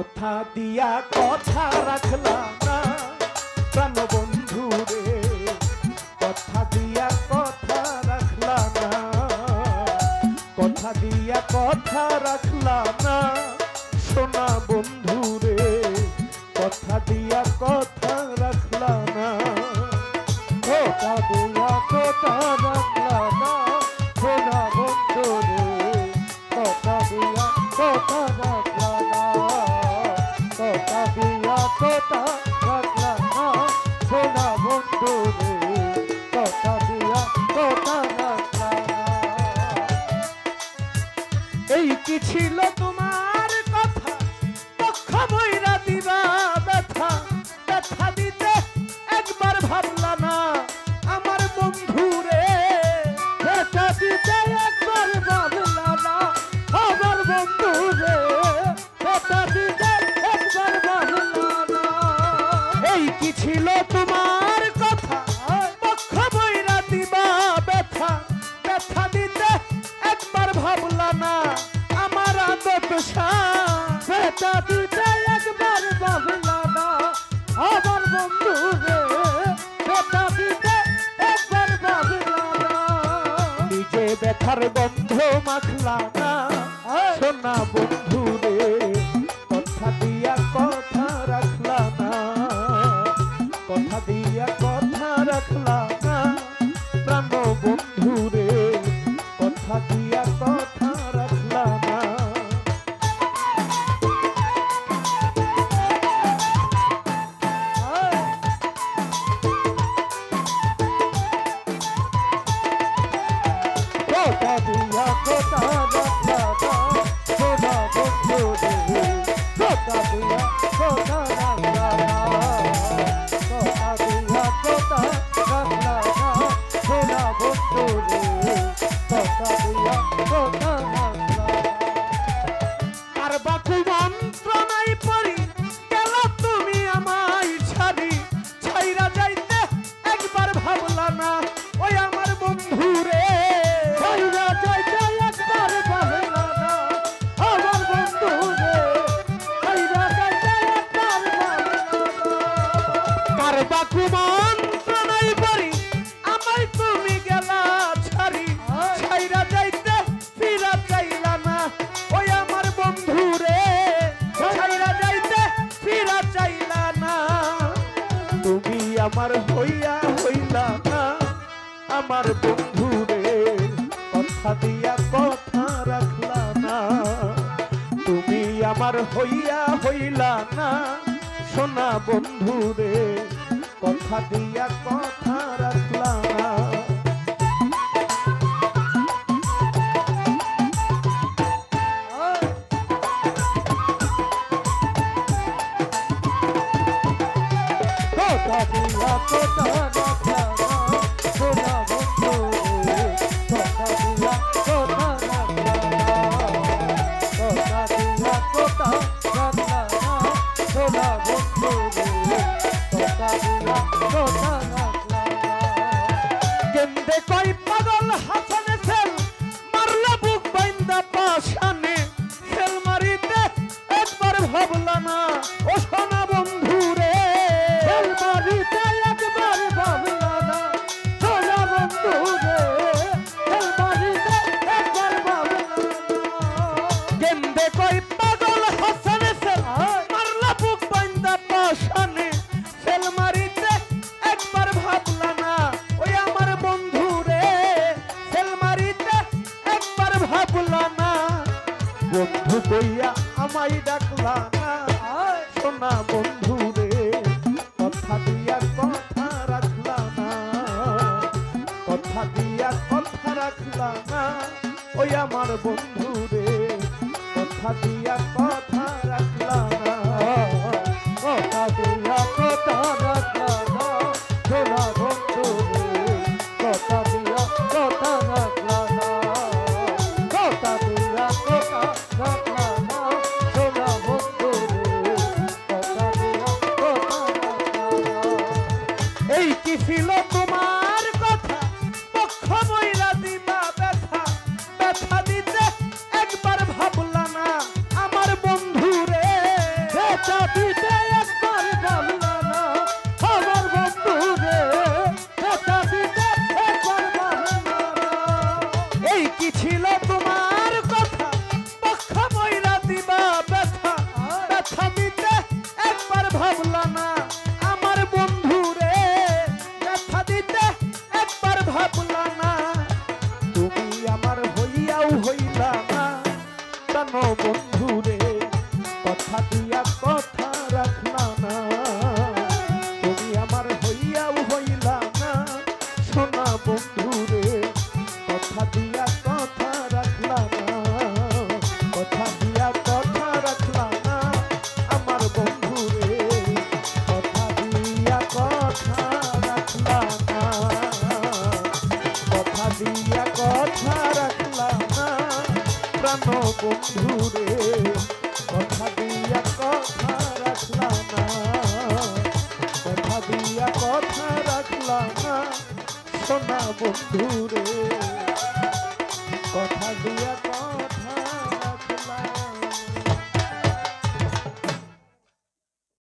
কথা দিয়া কথা রাখলা না প্রাণ বন্ধু রে, কথা দিয়া কথা রাখলা না, কথা দিয়া কথা রাখলা না সোনা বন্ধু রে, কথা দিয়া কথা রাখলা না, কথা দিয়া কথা রাখলা না সোনা বন্ধু রে, কথা দিয়া কথা রাখলা না, কথা দিয়া কথা রাখলা না সোনা বন্ধু রে, কথা দিয়া কথা রাখলা না। এই কি ছিল তোমার কথা, পক্ষ বইরা দিবা ব্যথা, ব্যথা দিতে একবার ভাবলা না আমার বন্ধু রে, ব্যথা দিতে একবার ভাবলা না আমার বন্ধু রে, ব্যথা দিতে একবার ভাবলা না। এই কি ছিল তোমার কথা, পক্ষ বইরা দিবা ব্যথা, ব্যথা দিতে একবার ভাবলা না আমার আদত ব্যথা দিতে একবার ভাবলা না আমার বন্ধু রে, ব্যথা দিতে একবার ভাবলা না। নিজে ব্যথার গন্ধ মাখলা না সোনা বন্ধু রে, কথা দিয়া কথা রাখলা না, কথা দিয়া কথা রাখলা না প্রাণ বন্ধু রে, কথা দিয়া কথা রাখলা না। কথা দিয়া কথা রাখলা না সোনা বন্ধু রে, কথা দিয়া কথা রাখলা না, কথা দিয়া কথা রাখলা না সোনা বন্ধু রে, কথা দিয়া কথা রাখলা। আর বাকু মন্ত্রণাই পড়ি গেল তুমি আমায় ছাড়ি, ছাইরা যাইতে একবার ভাবলা না ওই আমার বন্ধু রে, ছাইরা যাইতে একবার ভাবলা না আমার বন্ধু রে, ছাইরা যাইতে একবার ভাবলা না। কার বাকু মন্ত্রণাই পড়ি আমায় তুমি গেলা ছাড়ি, ছাইরা যাইতে ফিরা চাইলা না ওই আমার বন্ধু রে, ছাইরা যাইতে ফিরা চাইলা না। তুমি আমার হইয়া হইলা না আমার বন্ধু রে, কথা দিয়া কথা রাখলা না, তুমি আমার হইয়া হইলা না সোনা বন্ধু রে, কথা দিয়া কথা রাখলা না। কথা দিয়া কথা রাখলা না সোনা বন্ধু রে, কথা দিয়া কথা রাখলা না, কথা দিয়া কথা রাখলা না সোনা বন্ধু রে, কথা দিয়া কথা রাখলা না। কেন্দে কই পাগল হাসানে সেল মারলা বুক বাইন্দা পাশানে, সেল মারিতে একবার ভাবলা না ও সোনা বন্ধু রে, সেল মারিতে একবার ভাবলা না সোনা বন্ধু রে, সেল মারিতে একবার ভাবলা না। কেন্দে কই পাগল হাসানে সেল মারলা বুক বাইন্দা পাশানে, সেল মারিতে একবার ভাবলা না ওই আমার বন্ধু রে, সেল মারিতে একবার ভাবলা না। বন্ধু কইয়া আমায় ডাকলা না সোনা বন্ধু রে, কথা দিয়া কথা রাখলা না, কথা দিয়া কথা রাখলা না ওই আমার বন্ধু রে, কথা দিয়া কথা রাখলা না, কথা দিয়া কথা রাখলা না সোনা বন্ধু রে, কথা দিয়া কথা রাখলা না, কথা দিয়া কথা রাখলা না সোনা বন্ধু রে, কথা দিয়া কথা রাখলা না। এই কি ছিল তোমার কথা, পক্ষ বইরা দিবা ব্যথা, ব্যথা দিতে একবার ভাবলা না আমার বন্ধু রে, কথা দিয়া কথা রাখলা না তুমি আমার হইয়াও হইলা না সোনা বন্ধু রে কথা দিয়া কথা রাখলা না কথা দিয়া কথা রাখলা না আমার বন্ধু রে কথা দিয়া কথা রাখলা না কথা দিয়া কথা রাখলা না প্রাণ বন্ধু রে কথা দিয়া কথা রাখলা না কথা দিয়া কথা রাখলা না সোনা বন্ধু রে কথা দিয়া